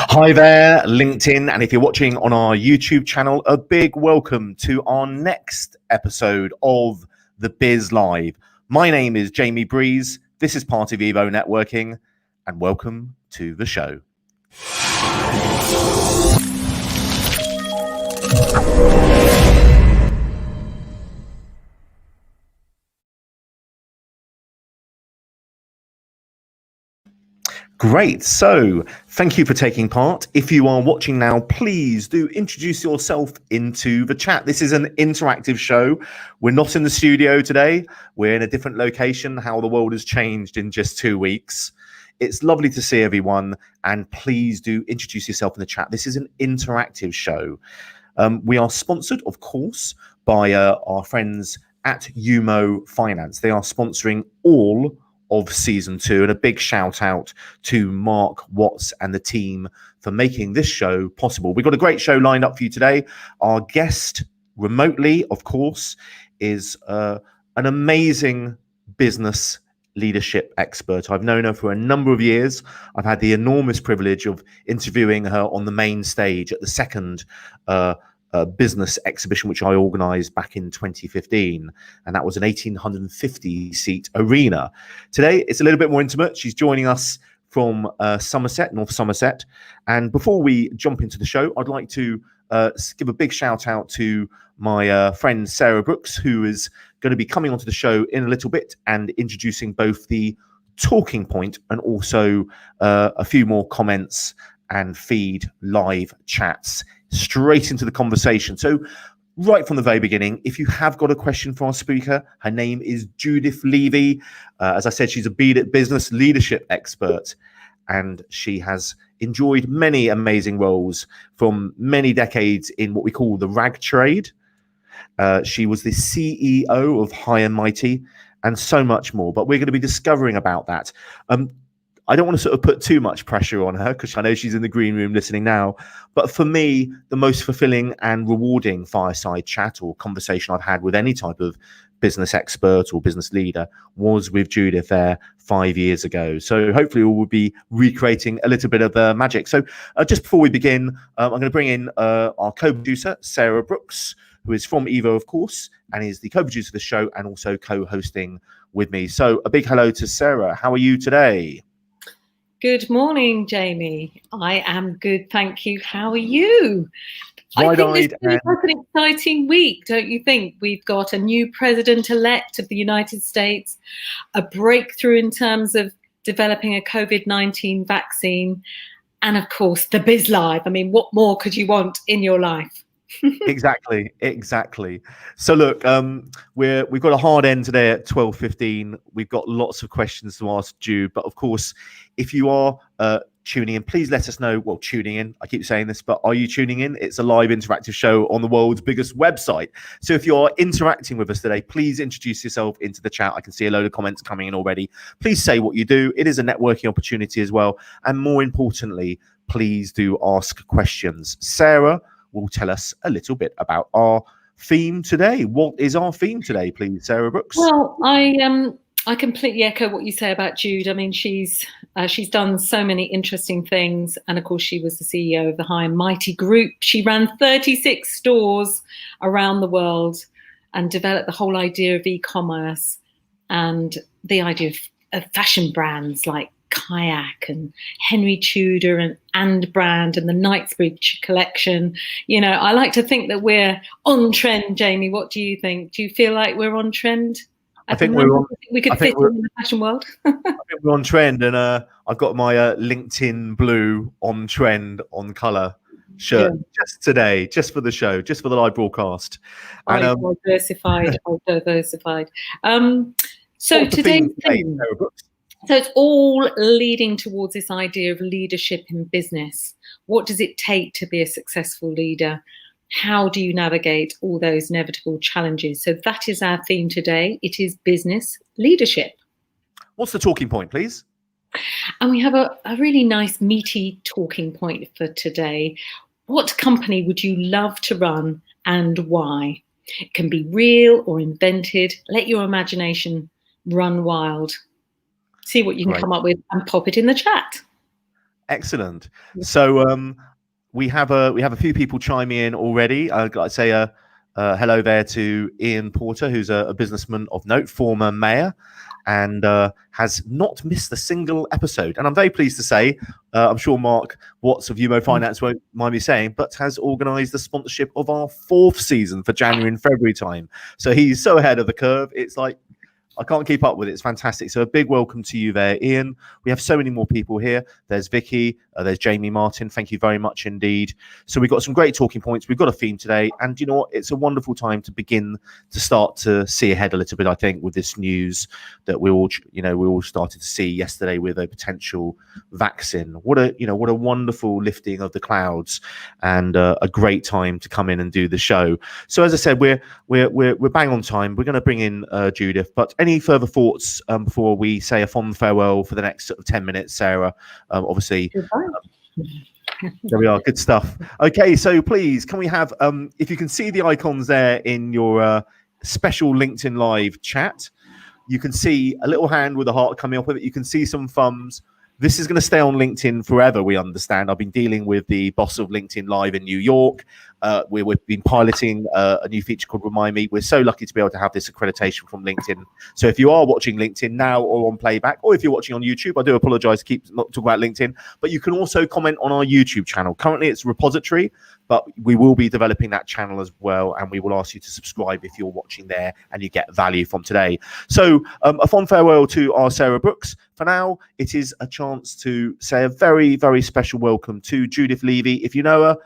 Hi there, LinkedIn, and if you're watching on our YouTube channel, a big welcome to our next episode of The Biz Live. My name is Jamie Breeze, this is part of Evo Networking, and welcome to the show. Great. So thank you for taking part. If you are watching now, please do introduce yourself into the chat. This is an interactive show. We're not in the studio today. We're in a different location. How the world has changed in just 2 weeks. It's lovely to see everyone. And please do introduce yourself in the chat. This is an interactive show. We are sponsored, of course, by our friends at UMO Finance. They are sponsoring all of season 2, and a big shout out to Mark Watts and the team for making this show possible. We've got a great show lined up for you today. Our guest remotely, of course, is an amazing business leadership expert. I've known her for a number of years. I've had the enormous privilege of interviewing her on the main stage at the second business exhibition, which I organised back in 2015, and that was an 1,850 seat arena. Today it's a little bit more intimate. She's joining us from Somerset, North Somerset, and before we jump into the show, I'd like to give a big shout out to my friend Sarah Brooks, who is going to be coming onto the show in a little bit and introducing both the talking point and also a few more comments and feed live chats straight into the conversation. So right from the very beginning, if you have got a question for our speaker, her name is Judith Levy. As I said, she's a business leadership expert, and she has enjoyed many amazing roles from many decades in what we call the rag trade. She was the CEO of High and Mighty and so much more, but we're going to be discovering about that. I don't want to sort of put too much pressure on her because I know she's in the green room listening now. But for me, the most fulfilling and rewarding fireside chat or conversation I've had with any type of business expert or business leader was with Judith there 5 years ago. So hopefully we'll be recreating a little bit of magic. So just before we begin, I'm going to bring in our co-producer, Sarah Brooks, who is from Evo, of course, and is the co-producer of the show and also co-hosting with me. So a big hello to Sarah. How are you today? Good morning, Jamie. I am good, thank you. How are you? I think this is like an exciting week, don't you think? We've got a new president-elect of the United States, a breakthrough in terms of developing a COVID-19 vaccine, and of course, the Biz Live. I mean, what more could you want in your life? Exactly. So look, we've got a hard end today at 12:15. We've got lots of questions to ask Jude, but of course, if you are tuning in, please let us know. Well, tuning in, I keep saying this, but are you tuning in? It's a live interactive show on the world's biggest website. So if you are interacting with us today, please introduce yourself into the chat. I can see a load of comments coming in already. Please say what you do. It is a networking opportunity as well, and more importantly, please do ask questions. Sarah will tell us a little bit about our theme today. What is our theme today, please, Sarah Brooks? Well, I completely echo what you say about Jude. I mean, she's done so many interesting things, and of course, she was the CEO of the High and Mighty Group. She ran 36 stores around the world and developed the whole idea of e-commerce and the idea of fashion brands like Kayak and Henry Tudor and Brand and the Knightsbridge collection. You know, I like to think that we're on trend, Jamie. What do you think? Do you feel like we're on trend? I think we could fit in the fashion world. I think we're on trend, and I've got my LinkedIn blue on trend on colour shirt just today, just for the show, just for the live broadcast. And diversified. So today's theme. So it's all leading towards this idea of leadership in business. What does it take to be a successful leader? How do you navigate all those inevitable challenges? So that is our theme today. It is business leadership. What's the talking point, please? And we have a really nice meaty talking point for today. What company would you love to run and why? It can be real or invented. Let your imagination run wild. See what you can come up with and pop it in the chat. Excellent. So we have a few people chiming in already. I'd like to say hello there to Ian Porter, who's a businessman of note, former mayor, and has not missed a single episode. And I'm very pleased to say, I'm sure Mark Watts of UMO Finance won't mind me saying, but has organised the sponsorship of our 4th season for January and February time. So he's so ahead of the curve. It's like, I can't keep up with it. It's fantastic. So a big welcome to you there, Ian. We have so many more people here. There's Vicky. There's Jamie Martin. Thank you very much indeed. So we've got some great talking points. We've got a theme today. And you know what? It's a wonderful time to begin to start to see ahead a little bit, I think, with this news that we all started to see yesterday with a potential vaccine. What a wonderful lifting of the clouds, and a great time to come in and do the show. So as I said, we're bang on time. We're going to bring in Judith, but any further thoughts before we say a fond farewell for the next 10 minutes, Sarah? Obviously, there we are. Good stuff. Okay, so please, can we have, if you can see the icons there in your special LinkedIn Live chat, you can see a little hand with a heart coming up with it. You can see some thumbs. This is going to stay on LinkedIn forever, we understand. I've been dealing with the boss of LinkedIn Live in New York. We've been piloting a new feature called Remind Me. We're so lucky to be able to have this accreditation from LinkedIn. So if you are watching LinkedIn now or on playback, or if you're watching on YouTube, I do apologize to keep not talking about LinkedIn, but you can also comment on our YouTube channel. Currently it's repository, but we will be developing that channel as well, and we will ask you to subscribe if you're watching there and you get value from today. So a fond farewell to our Sarah Brooks. For now, it is a chance to say a very, very special welcome to Judith Levy. If you know her,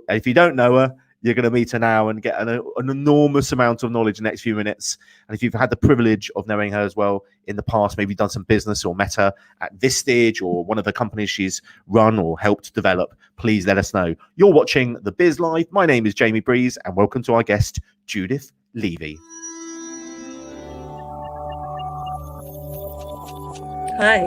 if you don't know her, you're going to meet her now and get an enormous amount of knowledge in the next few minutes. And if you've had the privilege of knowing her as well in the past, maybe done some business or met her at this stage or one of the companies she's run or helped develop, please let us know. You're watching The Biz Live. My name is Jamie Breeze, and welcome to our guest, Judith Levy. Hi.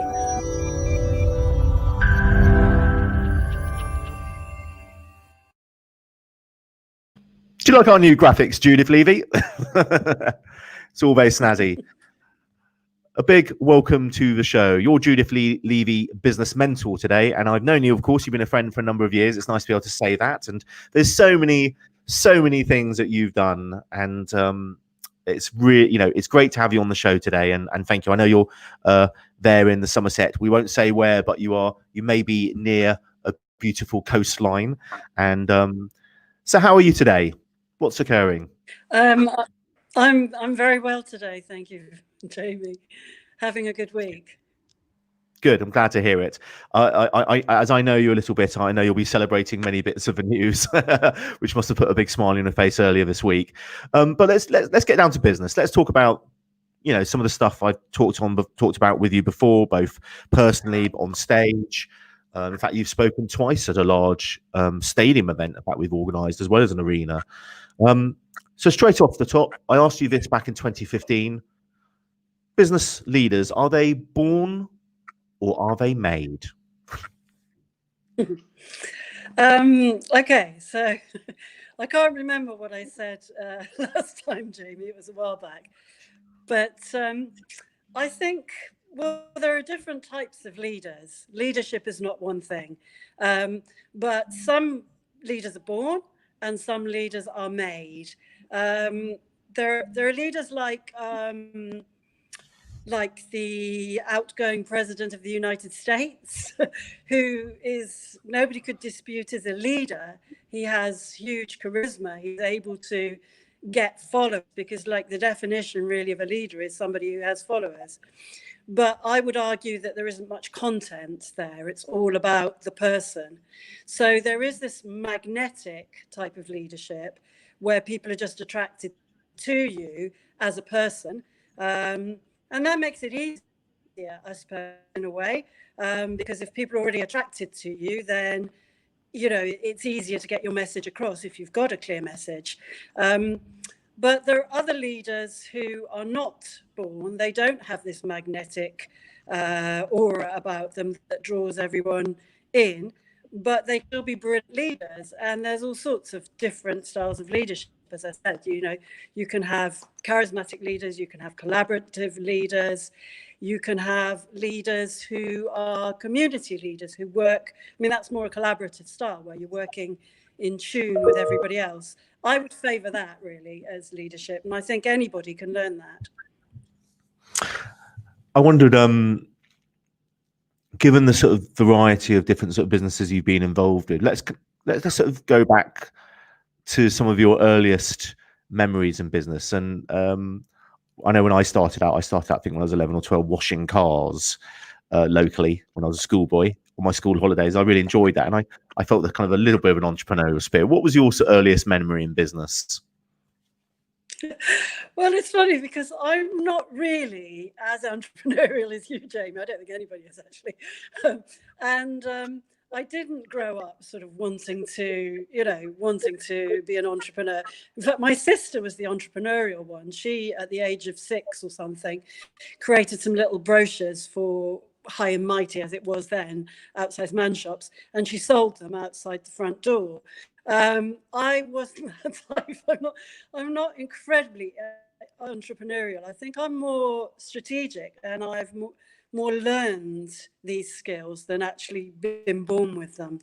Do you like our new graphics, Judith Levy? It's all very snazzy. A big welcome to the show. You're Judith Levy, business mentor today, and I've known you, of course. You've been a friend for a number of years. It's nice to be able to say that. And there's so many things that you've done, and it's really, it's great to have you on the show today. And thank you. I know you're there in the Somerset. We won't say where, but you may be near a beautiful coastline. And so, how are you today? What's occurring? I'm very well today, thank you, Jamie. Having a good week. Good. I'm glad to hear it. As I know you a little bit, I know you'll be celebrating many bits of the news, which must have put a big smile on your face earlier this week. But let's get down to business. Let's talk about some of the stuff I've talked about with you before, both personally, on stage. In fact, you've spoken twice at a large stadium event that we've organised, as well as an arena. So straight off the top, I asked you this back in 2015. Business leaders, are they born or are they made? Okay, so I can't remember what I said last time, Jamie. It was a while back. But I think, well, there are different types of leaders. Leadership is not one thing. But some leaders are born and some leaders are made. There are leaders like the outgoing president of the United States, who is, nobody could dispute as a leader. He has huge charisma. He's able to get followers, because like the definition really of a leader is somebody who has followers. But I would argue that there isn't much content there. It's all about the person. So there is this magnetic type of leadership where people are just attracted to you as a person. And that makes it easier, I suppose, in a way, because if people are already attracted to you, then, it's easier to get your message across if you've got a clear message. But there are other leaders who are not born. They don't have this magnetic aura about them that draws everyone in, but they will be brilliant leaders. And there's all sorts of different styles of leadership. as I said. You can have charismatic leaders, you can have collaborative leaders, you can have leaders who are community leaders who work. I mean, that's more a collaborative style where you're working in tune with everybody else. I would favour that really as leadership, and I think anybody can learn that. I wondered, given the sort of variety of different sort of businesses you've been involved in, let's sort of go back to some of your earliest memories in business. And I know when I started out, I think when I was 11 or 12, washing cars locally when I was a schoolboy on my school holidays. I really enjoyed that, and I felt that kind of a little bit of an entrepreneurial spirit. What was your earliest memory in business? Well, it's funny because I'm not really as entrepreneurial as you, Jamie. I don't think anybody is actually. I didn't grow up sort of wanting to be an entrepreneur. In fact, my sister was the entrepreneurial one. She, at the age of 6 or something, created some little brochures for High and Mighty, as it was then, outside man shops, and she sold them outside the front door. I wasn't that type. I'm not incredibly entrepreneurial. I think I'm more strategic, and I've more learned these skills than actually been born with them.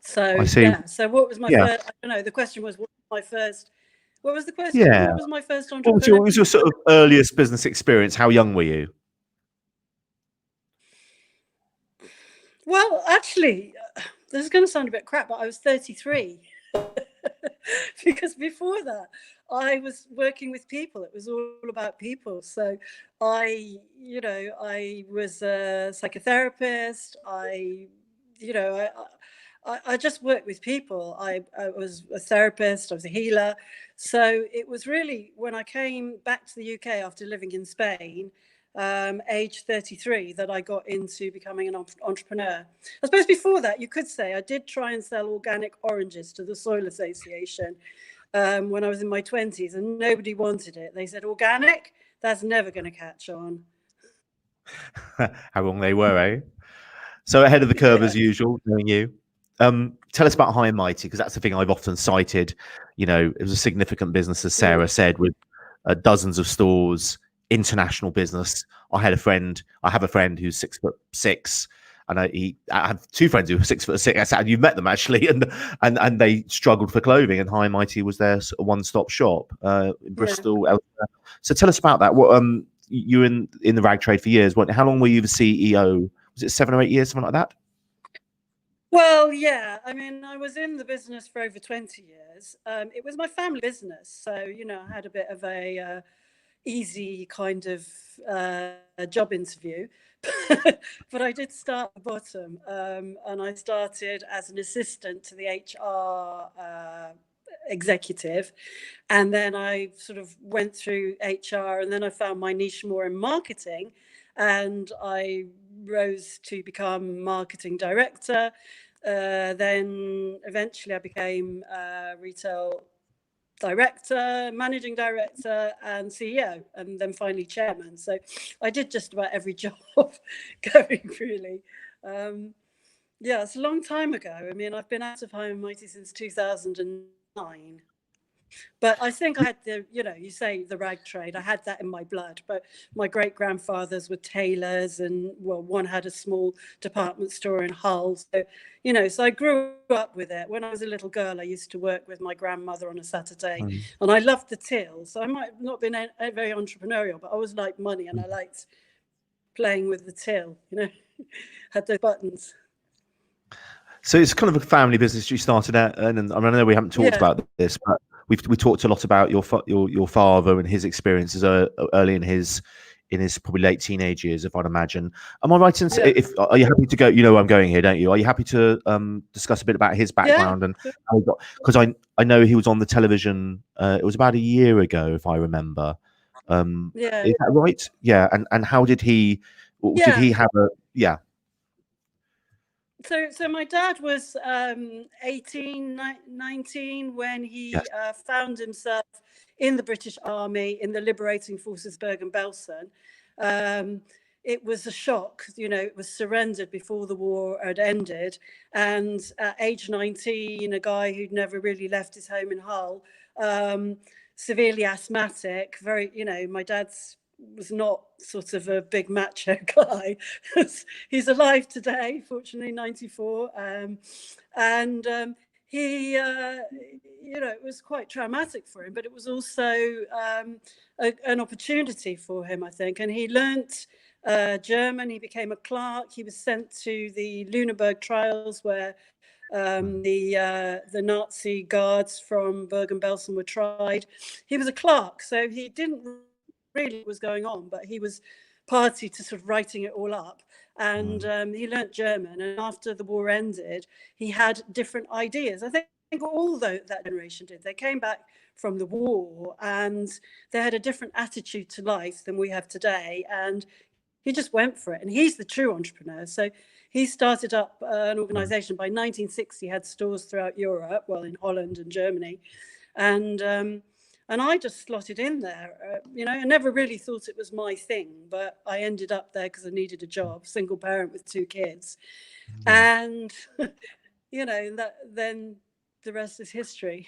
So yeah. So what was my first? I don't know. The question was, what was my first? What was the question? Yeah. What was my first entrepreneur? What was your sort of earliest business experience? How young were you? Well, actually, this is going to sound a bit crap, but I was 33. Because before that, I was working with people. It was all about people. So I was a psychotherapist. I just worked with people. I was a therapist. I was a healer. So it was really when I came back to the UK after living in Spain, age 33, that I got into becoming an entrepreneur. I suppose before that, you could say I did try and sell organic oranges to the Soil Association when I was in my 20s, and nobody wanted it. They said, organic? That's never going to catch on. How wrong they were, eh? So ahead of the curve as usual, knowing you. Tell us about High and Mighty, because that's the thing I've often cited. It was a significant business, as Sarah said, with dozens of stores, international business. I have a friend who's 6'6", and I have 2 friends who are 6'6". And you've met them actually, and they struggled for clothing, and High and Mighty was their sort of one-stop shop in Bristol. Elsewhere. So tell us about that. What you were in the rag trade for years. How long were you the CEO? Was it 7 or 8 years, something like that? Well, yeah. I mean, I was in the business for over 20 years. It was my family business, so I had a bit of a easy kind of job interview, but I did start at the bottom, and I started as an assistant to the HR executive, and then I sort of went through HR, and then I found my niche more in marketing, and I rose to become marketing director. Then eventually I became retail director, managing director, and CEO, and then finally chairman. So I did just about every job going, really. Yeah, it's a long time ago. I mean, I've been out of High and Mighty since 2009. But I think I had you say the rag trade, I had that in my blood. But my great-grandfathers were tailors, and one had a small department store in Hull. So, so I grew up with it. When I was a little girl, I used to work with my grandmother on a Saturday, and I loved the till. So I might have not been very entrepreneurial, but I always liked money, and I liked playing with the till, had those buttons. So it's kind of a family business you started out, and I know we haven't talked about this, but we talked a lot about your father and his experiences early in his probably late teenage years, if I'd imagine. Am I right in saying, are you happy to go? You know where I'm going here, don't you? Are you happy to discuss a bit about his background and how he got? Because I know he was on the television. It was about a year ago, if I remember. Is that right? Yeah. And how did he? Did he have a? Yeah. So my dad was 18, 19 when he found himself in the British Army in the Liberating Forces Bergen-Belsen. it was a shock. It was surrendered before the war had ended. And at age 19, a guy who'd never really left his home in Hull, severely asthmatic, my dad's was not sort of a big macho guy. He's alive today, fortunately, 94. He, it was quite traumatic for him, but it was also an opportunity for him, I think. And he learnt German. He became a clerk. He was sent to the Lüneburg trials where the Nazi guards from Bergen-Belsen were tried. He was a clerk, so he didn't really know what was going on, but he was party to sort of writing it all up. And he learnt German. And after the war ended, he had different ideas. I think all that generation did. They came back from the war and they had a different attitude to life than we have today. And he just went for it. And he's the true entrepreneur. So he started up an organization. By 1960, he had stores throughout Europe, well, in Holland and Germany. And I just slotted in there. I never really thought it was my thing, but I ended up there because I needed a job, single parent with 2 kids. And, then the rest is history.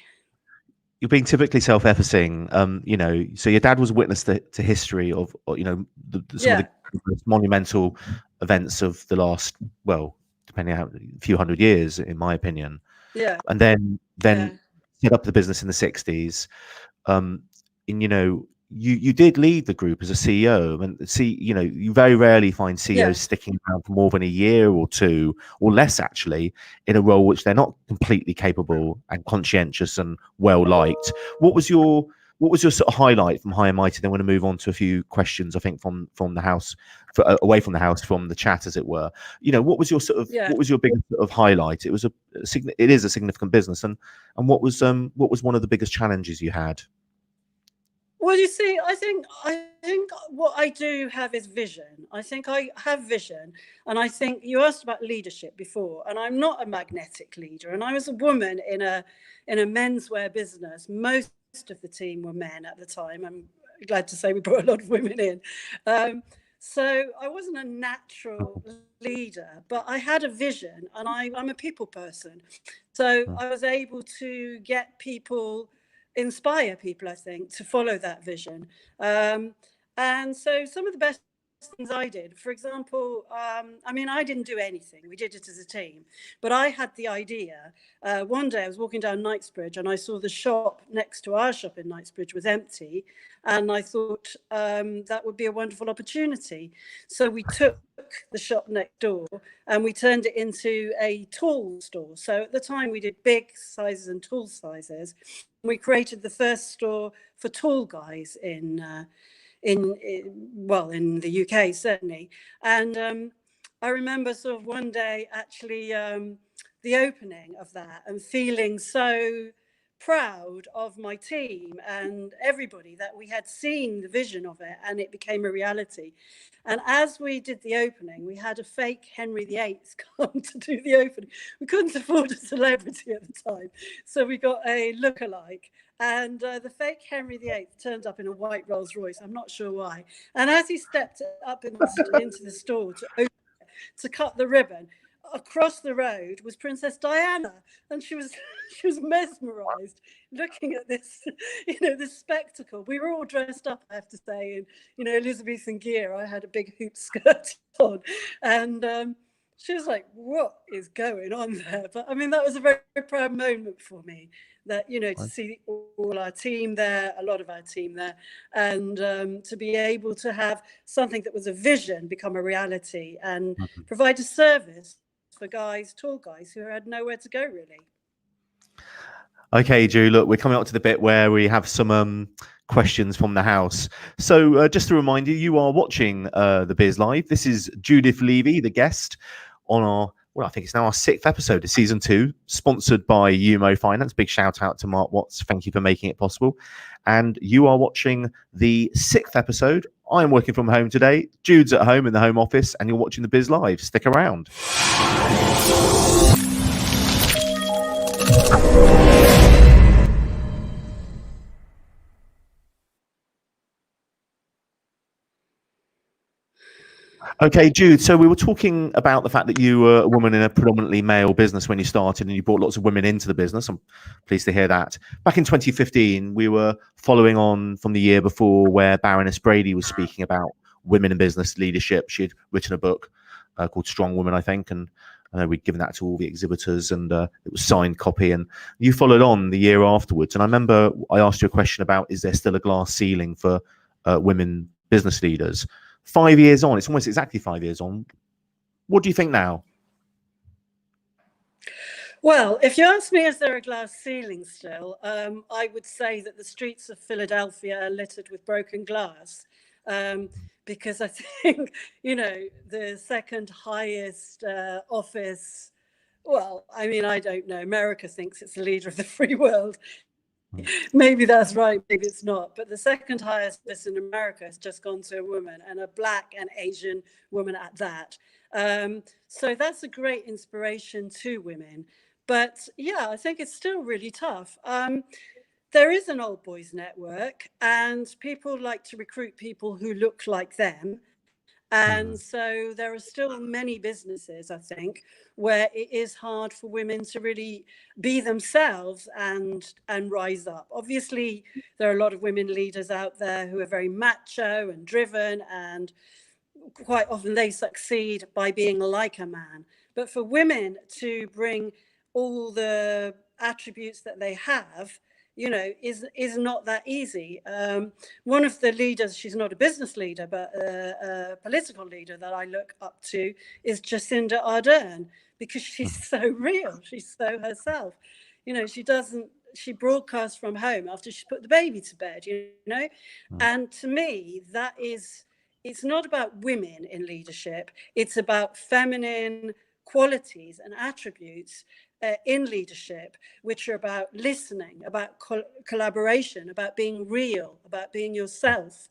You're being typically self-effacing, so your dad was a witness to history of, some of the most monumental events of the last, well, depending on a few hundred years, in my opinion. Yeah. And then set up the business in the 60s. And you did lead the group as a CEO, and you very rarely find CEOs sticking around for more than a year or 2 or less, actually, in a role which they're not completely capable and conscientious and well liked. What was your sort of highlight from High and Mighty? Then we're going to move on to a few questions, I think, from the house, away from the house, from the chat, as it were. What was your sort of what was your biggest sort of highlight? It is a significant business, and what was one of the biggest challenges you had? Well, you see, I think what I do have is vision. I think I have vision. And I think you asked about leadership before, and I'm not a magnetic leader. And I was a woman in a menswear business. Most of the team were men at the time. I'm glad to say we brought a lot of women in. So I wasn't a natural leader, but I had a vision, and I'm a people person. So I was able to inspire people, I think, to follow that vision. And so some of the best things I did, for example, I didn't do anything. We did it as a team, but I had the idea. One day I was walking down Knightsbridge and I saw the shop next to our shop in Knightsbridge was empty. And I thought that would be a wonderful opportunity. So we took the shop next door and we turned it into a tall store. So at the time we did big sizes and tall sizes. We created the first store for tall guys in the UK, certainly. And I remember sort of one day actually the opening of that and feeling so proud of my team and everybody that we had seen the vision of it and it became a reality. And as we did the opening, we had a fake Henry VIII come to do the opening. We couldn't afford a celebrity at the time, so we got a lookalike. And the fake Henry VIII turned up in a white Rolls Royce. I'm not sure why. And as he stepped up into the store to cut the ribbon, across the road was Princess Diana, and she was mesmerized looking at this, this spectacle. We were all dressed up, I have to say, in Elizabethan gear. I had a big hoop skirt on, and she was like, "What is going on there?" But that was a very, very proud moment for me. That to see all our team there, a lot of our team there, and to be able to have something that was a vision become a reality and provide a service for tall guys who had nowhere to go, really. Okay, Ju, look, we're coming up to the bit where we have some questions from the house. So just to remind you, you are watching the Biz Live. This is Judith Levy, the guest on our, I think it's now our 6th episode of season 2, sponsored by UMO Finance. Big shout out to Mark Watts. Thank you for making it possible. And you are watching the 6th episode. I'm working from home today. Jude's at home in the home office, and you're watching the Biz Live. Stick around. Okay, Jude. So we were talking about the fact that you were a woman in a predominantly male business when you started, and you brought lots of women into the business. I'm pleased to hear that. Back in 2015, we were following on from the year before, where Baroness Brady was speaking about women in business leadership. She had written a book called Strong Women, I think, and I know we'd given that to all the exhibitors, and it was signed copy. And you followed on the year afterwards. And I remember I asked you a question about, is there still a glass ceiling for women business leaders? 5 years on, it's almost exactly 5 years on. What do you think now? Well, if you ask me, is there a glass ceiling still? I would say that the streets of Philadelphia are littered with broken glass, because I think, the second highest office, well, I mean, I don't know. America thinks it's the leader of the free world. Maybe that's right, maybe it's not. But the second highest office in America has just gone to a woman, and a Black and Asian woman at that. So that's a great inspiration to women. But yeah, I think it's still really tough. There is an old boys network, and people like to recruit people who look like them. And so there are still many businesses, I think, where it is hard for women to really be themselves and rise up. Obviously, there are a lot of women leaders out there who are very macho and driven, and quite often they succeed by being like a man. But for women to bring all the attributes that they have, is not that easy. One of the leaders, she's not a business leader, but a political leader that I look up to is Jacinda Ardern, because she's so real. She's so herself. She broadcasts from home after she put the baby to bed, And to me, it's not about women in leadership. It's about feminine qualities and attributes in leadership, which are about listening, about collaboration, about being real, about being yourself.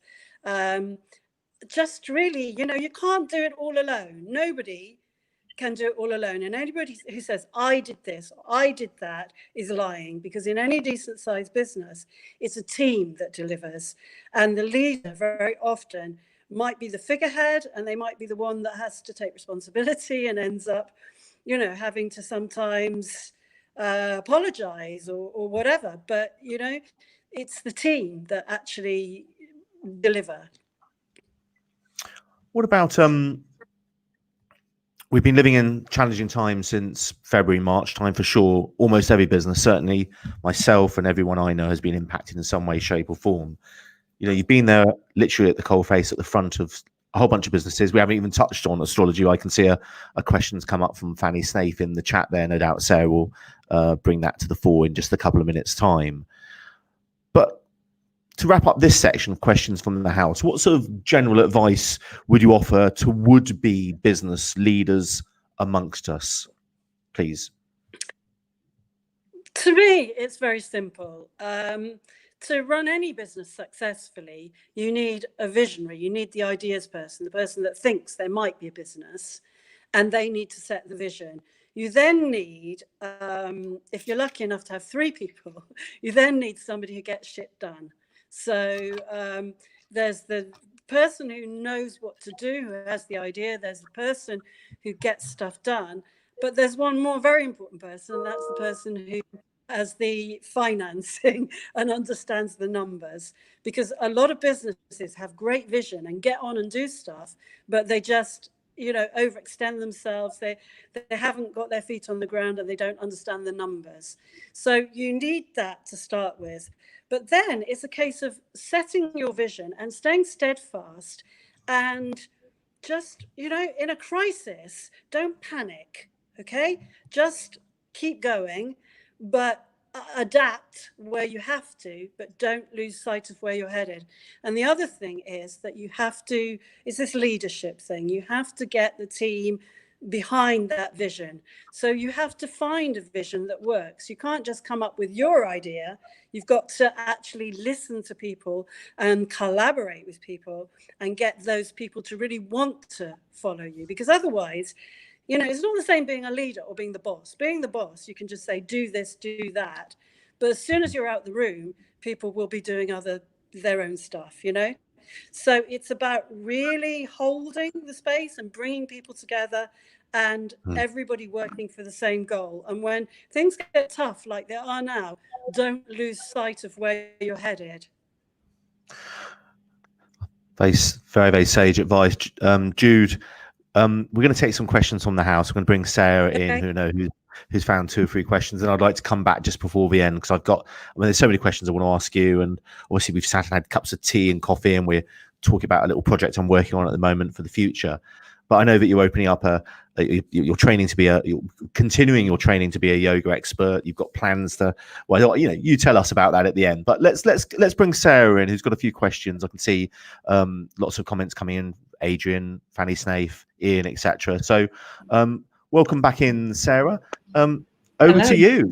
Just really, you can't do it all alone. Nobody can do it all alone. And anybody who says, I did this, or I did that, is lying, because in any decent sized business, it's a team that delivers. And the leader very often might be the figurehead, and they might be the one that has to take responsibility and ends up having to sometimes apologize or whatever. But, it's the team that actually deliver. What about we've been living in challenging times since February, March time for sure. Almost every business, certainly myself and everyone I know, has been impacted in some way, shape or form. You've been there literally at the coalface at the front of a whole bunch of businesses. We haven't even touched on astrology. I can see a question's come up from Fanny Snaith in the chat there. No doubt Sarah will bring that to the fore in just a couple of minutes' time. But to wrap up this section of questions from the house, what sort of general advice would you offer to would-be business leaders amongst us, please? To me, it's very simple. To run any business successfully, you need a visionary. You need the ideas person, the person that thinks there might be a business, and they need to set the vision. You then need, if you're lucky enough to have 3 people, you then need somebody who gets shit done. So there's the person who knows what to do, who has the idea. There's the person who gets stuff done. But there's one more very important person, and that's the person who has the financing and understands the numbers. Because a lot of businesses have great vision and get on and do stuff, but they just overextend themselves. They haven't got their feet on the ground, and they don't understand the numbers. So you need that to start with. But then it's a case of setting your vision and staying steadfast, and just, in a crisis, don't panic, okay? Just keep going, but adapt where you have to, but don't lose sight of where you're headed. And the other thing is that it's this leadership thing. You have to get the team behind that vision. So you have to find a vision that works. You can't just come up with your idea. You've got to actually listen to people and collaborate with people and get those people to really want to follow you. Because otherwise, it's not the same being a leader or being the boss. Being the boss, you can just say, do this, do that. But as soon as you're out the room, people will be doing their own stuff, So it's about really holding the space and bringing people together and everybody working for the same goal. And when things get tough like they are now, don't lose sight of where you're headed. Very, very, very sage advice. Jude, we're going to take some questions from the house. We're going to bring Sarah in, who's found 2 or 3 questions, and I'd like to come back just before the end because there's so many questions I want to ask you, and obviously we've sat and had cups of tea and coffee, and we're talking about a little project I'm working on at the moment for the future. But I know that you're opening up you're training to be you're continuing your training to be a yoga expert. You've got plans to, well, you tell us about that at the end. But let's bring Sarah in, who's got a few questions. I can see lots of comments coming in. Adrian, Fanny Snaith, Ian, etc. So, welcome back in, Sarah. Over Hello. to you.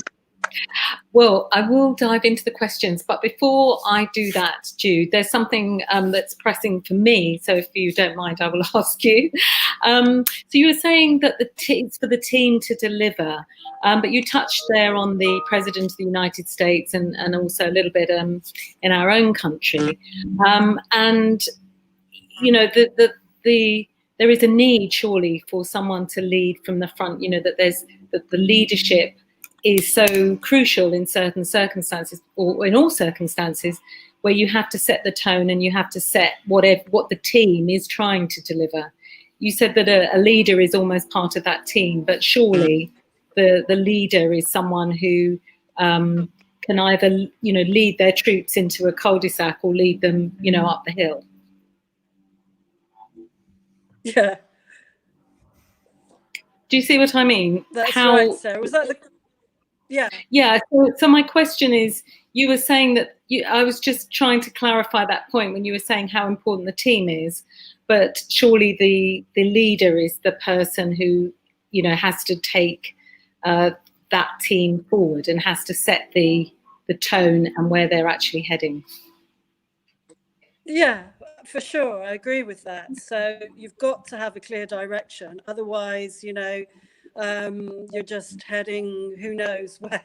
Well, I will dive into the questions, but before I do that, Jude, there's something that's pressing for me. So if you don't mind, I will ask you. So you were saying that it's for the team to deliver, but you touched there on the President of the United States and also a little bit in our own country. And, there is a need, surely, for someone to lead from the front, that the leadership is so crucial in certain circumstances, or in all circumstances, where you have to set the tone and you have to set what the team is trying to deliver. You said that a leader is almost part of that team, but surely the leader is someone who can either lead their troops into a cul-de-sac or lead them up the hill. Yeah. Do you see what I mean? That's right, Sarah. Was that the... Yeah. Yeah. So my question is, you were saying that I was just trying to clarify that point when you were saying how important the team is, but surely the leader is the person who, has to take that team forward and has to set the tone and where they're actually heading. Yeah, for sure. I agree with that. So you've got to have a clear direction. Otherwise, you're just heading who knows where.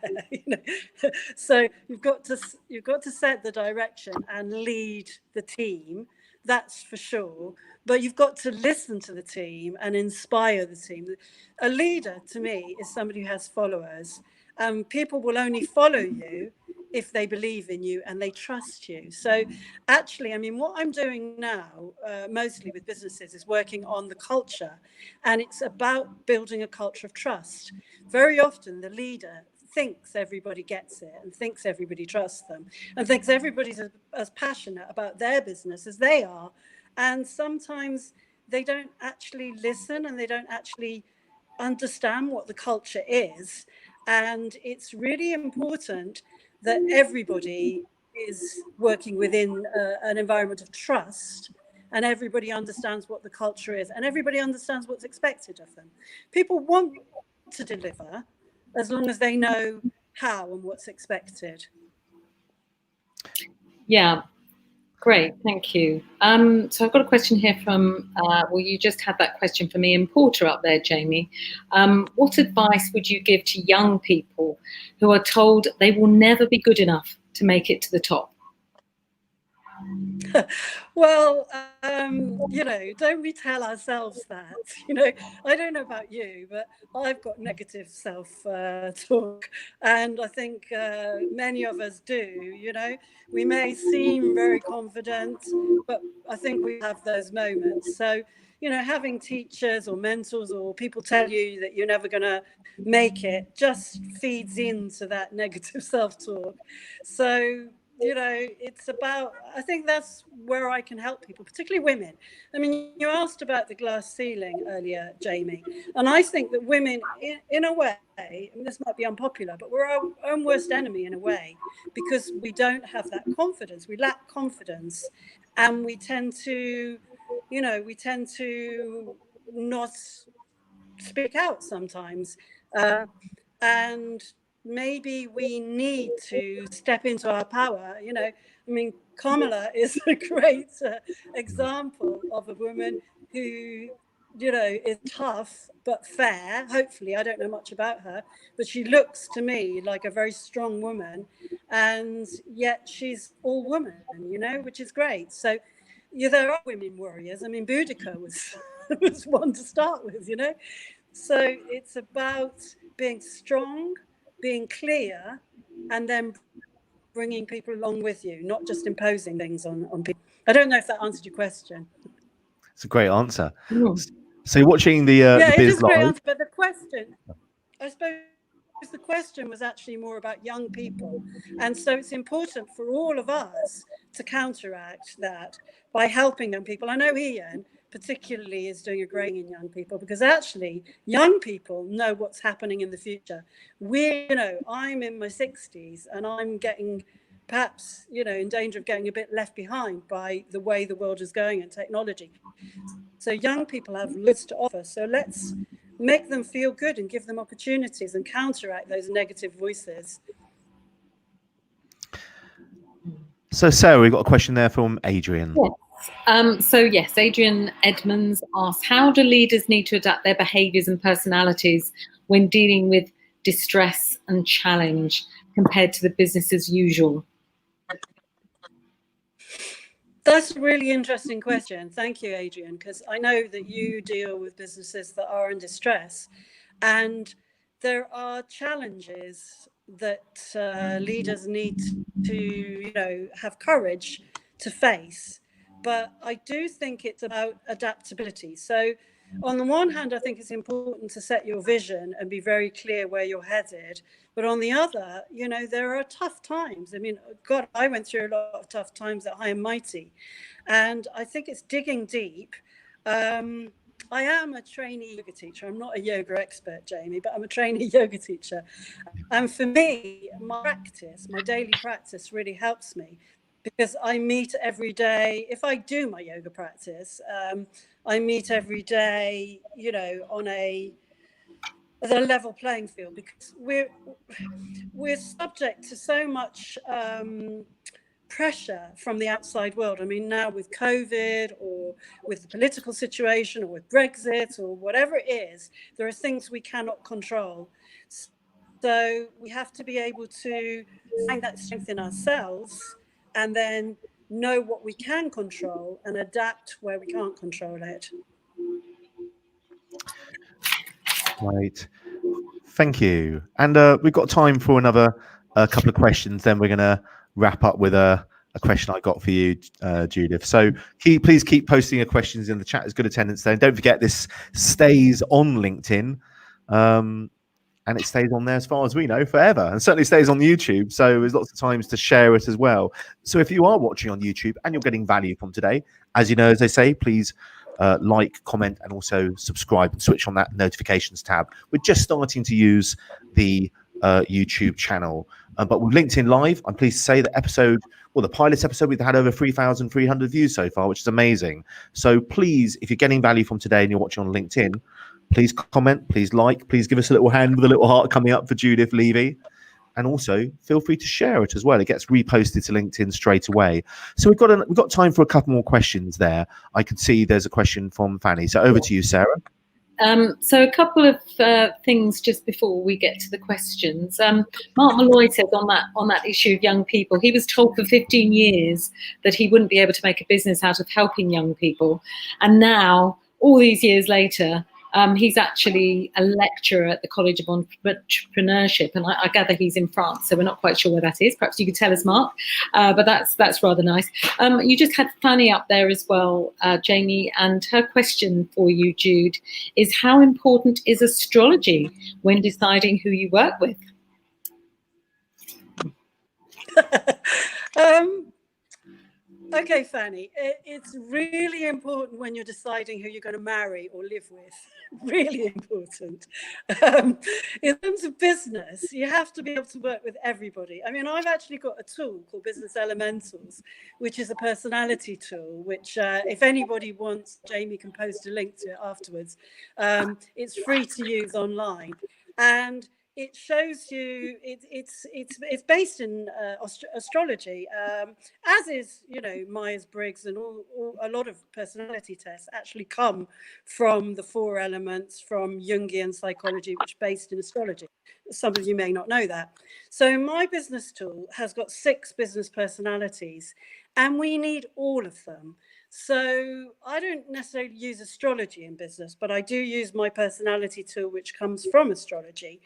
So you've got to set the direction and lead the team. That's for sure. But you've got to listen to the team and inspire the team. A leader, to me, is somebody who has followers. People will only follow you if they believe in you and they trust you. So actually, what I'm doing now, mostly with businesses, is working on the culture. And it's about building a culture of trust. Very often, the leader thinks everybody gets it and thinks everybody trusts them and thinks everybody's as passionate about their business as they are. And sometimes they don't actually listen and they don't actually understand what the culture is. And it's really important that everybody is working within an environment of trust, and everybody understands what the culture is, and everybody understands what's expected of them. People want to deliver as long as they know how and what's expected. Yeah, great, thank you. So I've got a question here from, you just had that question from Ian Porter up there, Jamie. What advice would you give to young people who are told they will never be good enough to make it to the top? Well, don't we tell ourselves that? I don't know about you, but I've got negative self-talk, and I think many of us do. We may seem very confident, but I think we have those moments. So, having teachers or mentors or people tell you that you're never going to make it just feeds into that negative self-talk. So, it's about, I think that's where I can help people, particularly women. You asked about the glass ceiling earlier, Jamie, and I think that women, in a way, and this might be unpopular, but we're our own worst enemy in a way, because we don't have that confidence. We lack confidence, and we tend to not speak out sometimes. And maybe we need to step into our power. Kamala is a great example of a woman who, is tough but fair. Hopefully, I don't know much about her, but she looks to me like a very strong woman, and yet she's all woman, which is great. So Yeah, there are women warriors. I mean, Boudica was was one to start with, you know. So it's about being strong, being clear, and then bringing people along with you, not just imposing things on people. I don't know if that answered your question. It's a great answer. Mm. So you're watching the Yeah, it Biz is a great Live. answer. But the question, I suppose the question was actually more about young people. And so it's important for all of us to counteract that by helping young people. I know Ian particularly is doing a great thing in young people, because actually young people know what's happening in the future. I'm in my 60s and I'm getting perhaps, in danger of getting a bit left behind by the way the world is going and technology. So young people have loads to offer. So let's make them feel good and give them opportunities and counteract those negative voices. So Sarah, we've got a question there from Adrian. Yes. Adrian Edmonds asks, how do leaders need to adapt their behaviours and personalities when dealing with distress and challenge compared to the business as usual? That's a really interesting question. Thank you, Adrian, because I know that you deal with businesses that are in distress, and there are challenges that leaders need to, have courage to face. But I do think it's about adaptability. So on the one hand, I think it's important to set your vision and be very clear where you're headed. But on the other, there are tough times. I mean, God, I went through a lot of tough times at High and Mighty. And I think it's digging deep. I am a trainee yoga teacher. I'm not a yoga expert, Jamie, but I'm a trainee yoga teacher. And for me, my daily practice really helps me, because I meet every day. If I do my yoga practice, I meet every day, on a level playing field, because we're subject to so much pressure from the outside world. I mean, now with COVID or with the political situation or with Brexit or whatever it is, there are things we cannot control. So we have to be able to find that strength in ourselves and then know what we can control and adapt where we can't control it. Right. Thank you. And we've got time for another couple of questions. Then we're going to wrap up with a question I got for you, Judith. So please keep posting your questions in the chat. There's good attendance there. And don't forget, this stays on LinkedIn. And it stays on there, as far as we know, forever, and certainly stays on YouTube. So there's lots of times to share it as well. So if you are watching on YouTube and you're getting value from today, as you know, as they say, please like, comment, and also subscribe and switch on that notifications tab. We're just starting to use the YouTube channel. But with LinkedIn Live, I'm pleased to say that the pilot episode, we've had over 3,300 views so far, which is amazing. So please, if you're getting value from today and you're watching on LinkedIn, please comment, please like, please give us a little hand with a little heart coming up for Judith Levy. And also feel free to share it as well. It gets reposted to LinkedIn straight away. So we've got time for a couple more questions there. I can see there's a question from Fanny. So over to you, Sarah. So a couple of things just before we get to the questions. Mark Malloy says on that issue of young people, he was told for 15 years that he wouldn't be able to make a business out of helping young people. And now, all these years later, he's actually a lecturer at the College of Entrepreneurship, and I gather he's in France, so we're not quite sure where that is. Perhaps you could tell us, Mark, but that's rather nice. You just had Fanny up there as well, Jamie, and her question for you, Jude, is how important is astrology when deciding who you work with? Okay, Fanny, it's really important when you're deciding who you're going to marry or live with. Really important. In terms of business, you have to be able to work with everybody. I mean, I've actually got a tool called Business Elementals, which is a personality tool, which if anybody wants, Jamie can post a link to it afterwards. It's free to use online. And it shows you, it's based in astrology, as is, Myers-Briggs, and a lot of personality tests actually come from the 4 elements from Jungian psychology, which is based in astrology. Some of you may not know that. So my business tool has got 6 business personalities, and we need all of them. So I don't necessarily use astrology in business, but I do use my personality tool, which comes from astrology,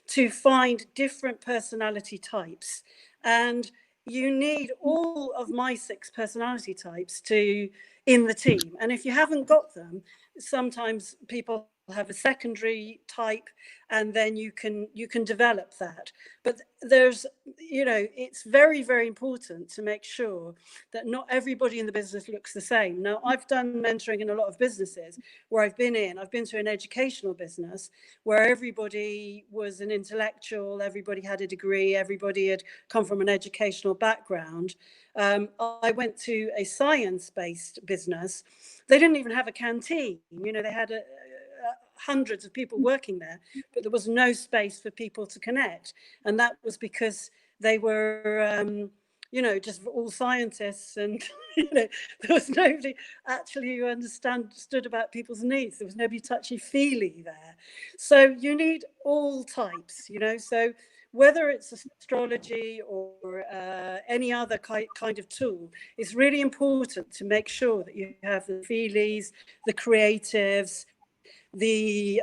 to find different personality types. And you need all of my 6 personality types in the team. And if you haven't got them, sometimes people have a secondary type, and then you can develop that. But there's, it's very, very important to make sure that not everybody in the business looks the same. Now, I've done mentoring in a lot of businesses where I've been to an educational business where everybody was an intellectual, everybody had a degree, everybody had come from an educational background. I went to a science-based business. They didn't even have a canteen. They had hundreds of people working there, but there was no space for people to connect. And that was because they were, just all scientists, and there was nobody actually who understood about people's needs. There was nobody touchy-feely there. So you need all types, so whether it's astrology or any other kind of tool, it's really important to make sure that you have the feelies, the creatives, the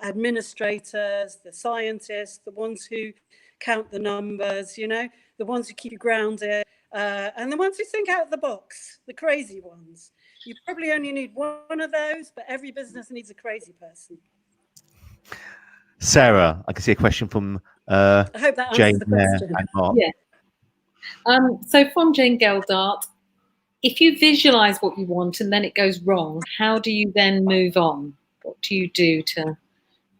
administrators, the scientists, the ones who count the numbers, the ones who keep you grounded, and the ones who think out of the box, the crazy ones. You probably only need one of those, but every business needs a crazy person. Sarah, I can see a question from I hope that answers Jane the question. and Mark. Yeah. So from Jane Geldart, if you visualize what you want and then it goes wrong, how do you then move on? What do you do to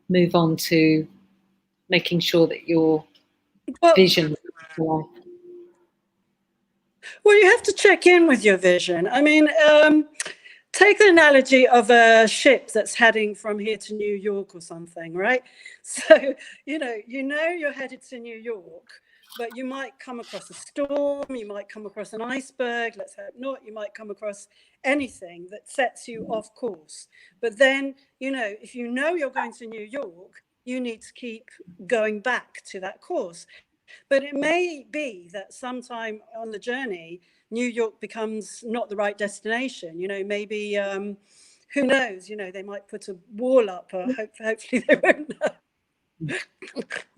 move on to making sure that your vision? Well, you have to check in with your vision. I mean, take the analogy of a ship that's heading from here to New York or something, right? So, you're headed to New York, but you might come across a storm, you might come across an iceberg, let's hope not, you might come across anything that sets you off course. But then, if you're going to New York, you need to keep going back to that course. But it may be that sometime on the journey, New York becomes not the right destination. Maybe, who knows, they might put a wall up, or hopefully they won't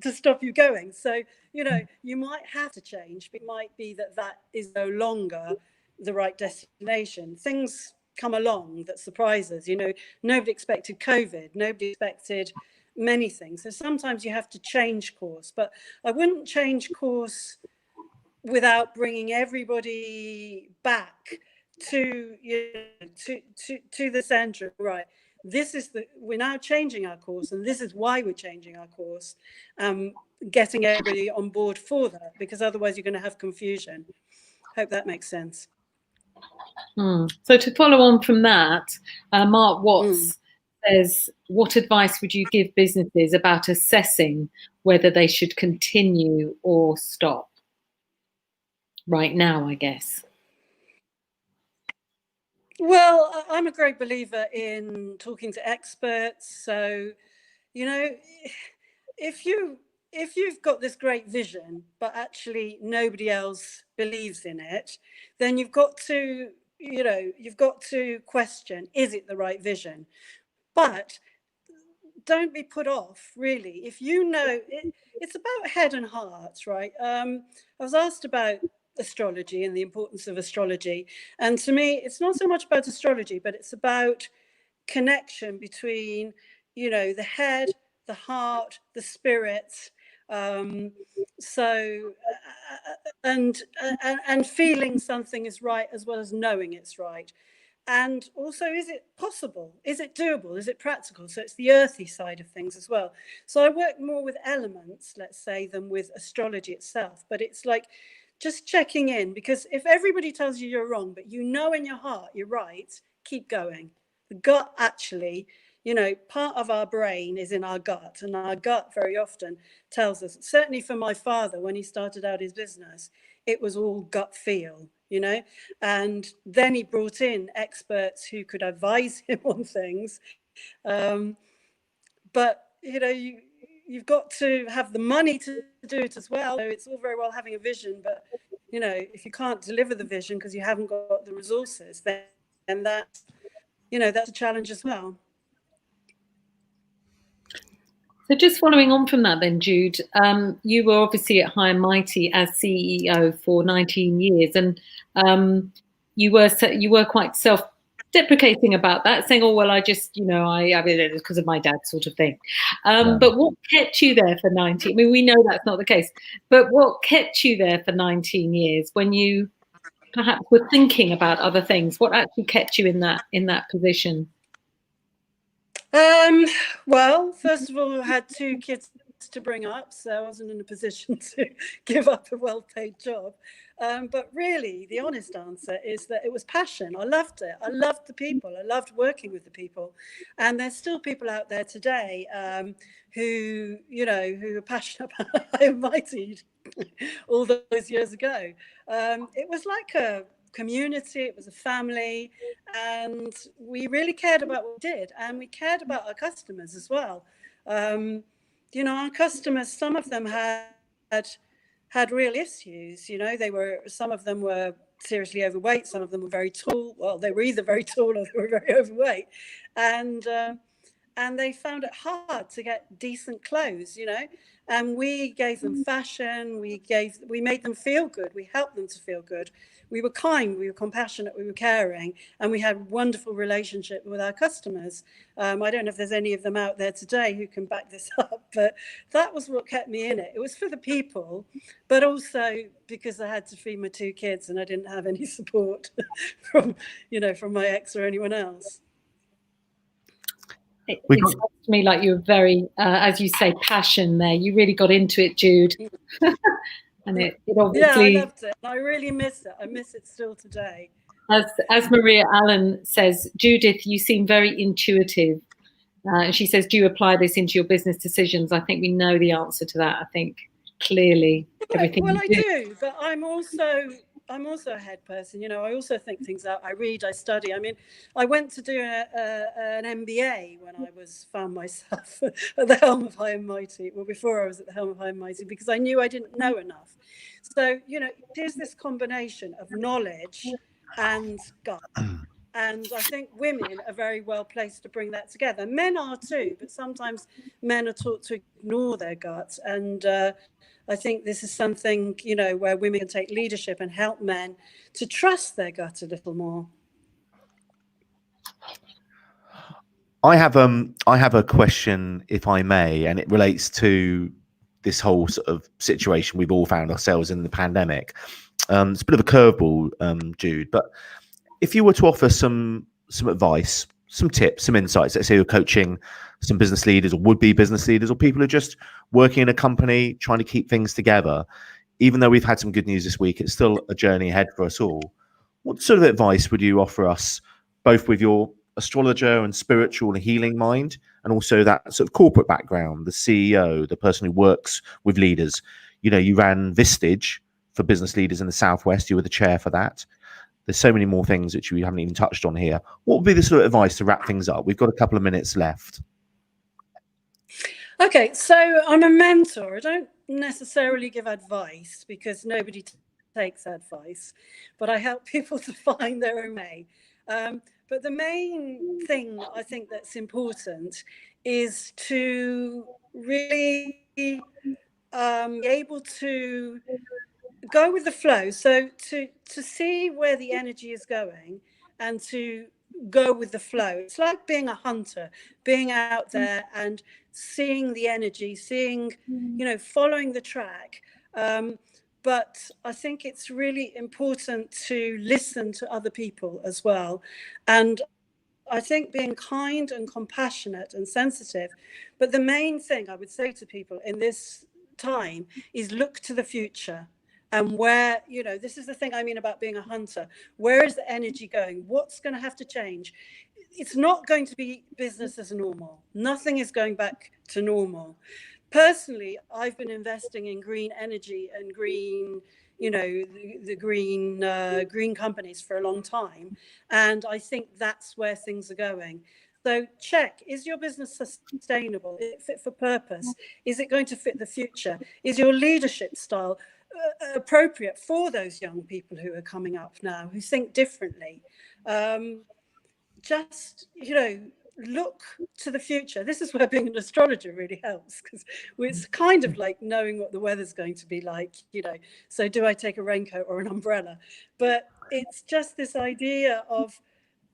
to stop you going. So, you might have to change. It might be that is no longer the right destination. Things come along that surprise us. Nobody expected COVID. Nobody expected many things. So sometimes you have to change course, but I wouldn't change course without bringing everybody back to the center. Right, we're now changing our course, and this is why we're changing our course. Getting everybody on board for that, because otherwise you're going to have confusion. Hope that makes sense. So to follow on from that, Mark Watts says, what advice would you give businesses about assessing whether they should continue or stop? Right now, I guess. Well, I'm a great believer in talking to experts. So, if you've got this great vision, but actually nobody else believes in it, then you've got to question, is it the right vision? But don't be put off, really. If it's about head and heart, right? I was asked about astrology and the importance of astrology. And to me, it's not so much about astrology, but it's about connection between, the head, the heart, the spirit. And feeling something is right as well as knowing it's right. And also, is it possible? Is it doable? Is it practical? So it's the earthy side of things as well. So I work more with elements, let's say, than with astrology itself. But it's like just checking in, because if everybody tells you you're wrong, but in your heart you're right, keep going. The gut actually, part of our brain is in our gut, and our gut very often tells us, certainly for my father, when he started out his business, it was all gut feel. And then he brought in experts who could advise him on things. But, you've got to have the money to do it as well. So it's all very well having a vision, but, if you can't deliver the vision because you haven't got the resources, then and that's, you know, that's a challenge as well. So just following on from that then, Jude, you were obviously at High and Mighty as CEO for 19 years, and you were quite self-deprecating about that, saying, "Oh well, I just, you know, I mean, it's because of my dad," sort of thing. But what kept you there for 19? I mean, we know that's not the case, but what kept you there for 19 years when you perhaps were thinking about other things? What actually kept you in that position? Well, first of all, I had 2 kids to bring up, so I wasn't in a position to give up a well-paid job. But really, the honest answer is that it was passion. I loved it. I loved the people. I loved working with the people. And there's still people out there today who, you know, who are passionate about High and Mighty all those years ago. It was like a community, it was a family, and we really cared about what we did, and we cared about our customers as well. You know, our customers, some of them had real issues. You know, some of them were seriously overweight, some of them were very tall. Well, they were either very tall or they were very overweight, and they found it hard to get decent clothes, you know. And we gave them fashion, we made them feel good, we helped them to feel good. We were kind, we were compassionate, we were caring, and we had a wonderful relationship with our customers. I don't know if there's any of them out there today who can back this up, but that was what kept me in it. It was for the people, but also because I had to feed my 2 kids and I didn't have any support from my ex or anyone else. It sounds to me like you were very, as you say, passion there. You really got into it, Jude. And it obviously... Yeah, I loved it. I really miss it. I miss it still today. As Maria Allen says, Judith, you seem very intuitive. And she says, do you apply this into your business decisions? I think we know the answer to that. I think clearly everything Well, I do, but I'm also a head person. You know, I also think things out. I read, I study. I mean, I went to do an MBA when I found myself at the helm of High and Mighty. Well, before I was at the helm of High and Mighty, because I knew I didn't know enough. So, you know, there's this combination of knowledge and gut. And I think women are very well placed to bring that together. Men are too, but sometimes men are taught to ignore their guts. And I think this is something, you know, where women can take leadership and help men to trust their gut a little more. I have a question, if I may, and it relates to this whole sort of situation we've all found ourselves in the pandemic. It's a bit of a curveball, Jude, but if you were to offer some advice, some tips, some insights, let's say you're coaching some business leaders or would-be business leaders or people who are just working in a company trying to keep things together, even though we've had some good news this week, it's still a journey ahead for us all. What sort of advice would you offer us, both with your astrologer and spiritual and healing mind, and also that sort of corporate background, the CEO, the person who works with leaders? You know, you ran Vistage for business leaders in the Southwest. You were the chair for that. There's so many more things which we haven't even touched on here. What would be the sort of advice to wrap things up? We've got a couple of minutes left. Okay, so I'm a mentor. I don't necessarily give advice because nobody takes advice, but I help people to find their own way. But the main thing I think that's important is to really be able to go with the flow. So to see where the energy is going and to go with the flow. It's like being a hunter, being out there and seeing the energy, seeing, you know, following the track. But I think it's really important to listen to other people as well. And I think being kind and compassionate and sensitive. But the main thing I would say to people in this time is look to the future. And where, you know, this is the thing I mean about being a hunter. Where is the energy going? What's going to have to change? It's not going to be business as normal. Nothing is going back to normal. Personally, I've been investing in green energy and green, you know, the green companies for a long time. And I think that's where things are going. So check, is your business sustainable? Is it fit for purpose? Is it going to fit the future? Is your leadership style appropriate for those young people who are coming up now, who think differently? Just, look to the future. This is where being an astrologer really helps, because it's kind of like knowing what the weather's going to be like, so do I take a raincoat or an umbrella? But it's just this idea of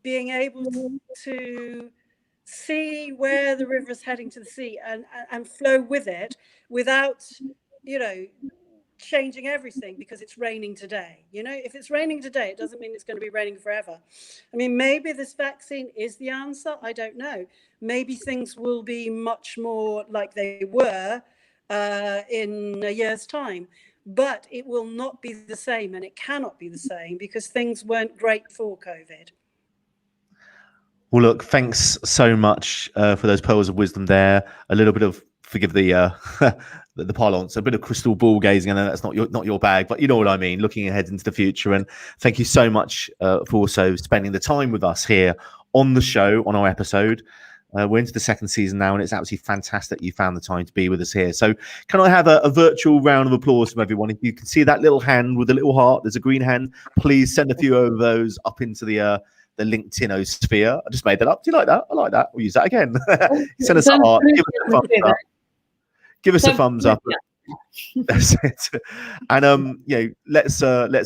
being able to see where the river is heading to the sea and flow with it without, changing everything because it's raining today. If it's raining today, it doesn't mean it's going to be raining forever. I mean, maybe this vaccine is the answer. I don't know. Maybe things will be much more like they were in a year's time, but it will not be the same, and it cannot be the same because things weren't great before COVID. Well, look, thanks so much for those pearls of wisdom there. A little bit of, forgive the the parlance, a bit of crystal ball gazing. I know that's not your bag, but you know what I mean, looking ahead into the future. And thank you so much for also spending the time with us here on the show, on our episode. We're into the second season now, and it's absolutely fantastic you found the time to be with us here. So can I have a virtual round of applause from everyone? If you can see that little hand with a little heart, there's a green hand, please send a few of those up into the LinkedIn sphere. I just made that up. Do you like that? I like that. We'll use that again. Send us a heart. Give us a thumbs up. Give us a thumbs up. That's it. And let's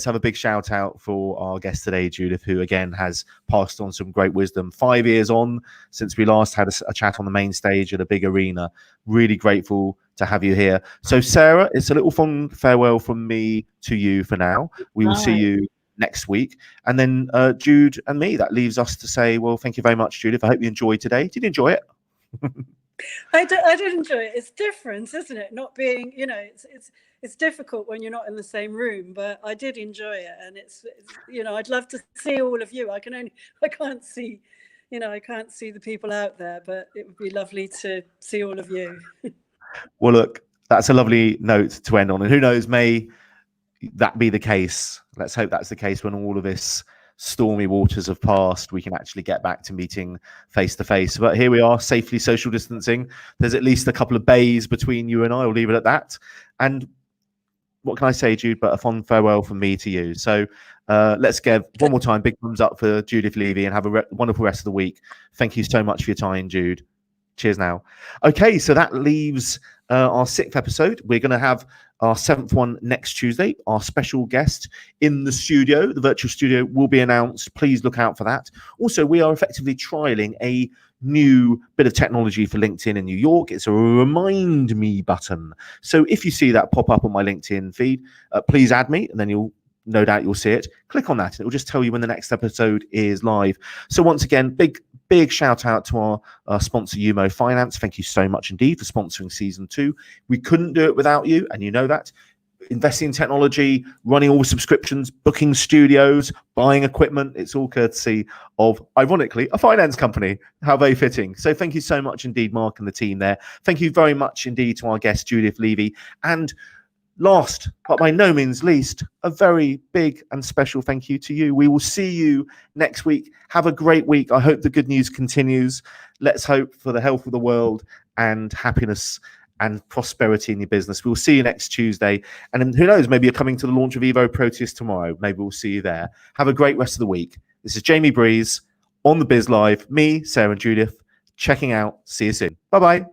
have a big shout out for our guest today, Judith, who again has passed on some great wisdom. 5 years on since we last had a chat on the main stage at a big arena. Really grateful to have you here. So Sarah, it's a little fond farewell from me to you for now. We will see you next week, and then Jude and me. That leaves us to say, well, thank you very much, Judith. I hope you enjoyed today. Did you enjoy it? I did enjoy it. It's different, isn't it? Not being, it's difficult when you're not in the same room, but I did enjoy it, and it's I'd love to see all of you. I can't see the people out there, but it would be lovely to see all of you. Well, look, that's a lovely note to end on, and who knows, may that be the case. Let's hope that's the case when all of this stormy waters have passed, we can actually get back to meeting face to face. But here we are, safely social distancing. There's at least a couple of bays between you and I. I'll leave it at that. And what can I say, Jude, but a fond farewell from me to you. So let's give one more time big thumbs up for Judith Levy, and have a wonderful rest of the week. Thank you so much for your time, Jude. Cheers now. Okay, so that leaves our 6th episode. We're going to have our 7th one next Tuesday. Our special guest in the studio, the virtual studio, will be announced. Please look out for that. Also, we are effectively trialing a new bit of technology for LinkedIn in New York. It's a remind me button. So if you see that pop up on my LinkedIn feed, please add me, and then no doubt you'll see it. Click on that and it will just tell you when the next episode is live. So once again, big shout out to our sponsor, Umo Finance. Thank you so much indeed for sponsoring season 2. We couldn't do it without you, and you know that. Investing in technology, running all subscriptions, booking studios, buying equipment, it's all courtesy of, ironically, a finance company. How very fitting. So thank you so much indeed, Mark and the team there. Thank you very much indeed to our guest, Judith Levy. And last, but by no means least, a very big and special thank you to you. We will see you next week. Have a great week. I hope the good news continues. Let's hope for the health of the world and happiness and prosperity in your business. We'll see you next Tuesday. And then who knows, maybe you're coming to the launch of Evo Proteus tomorrow. Maybe we'll see you there. Have a great rest of the week. This is Jamie Breeze on the Biz Live. Me, Sarah and Judith, checking out. See you soon. Bye-bye.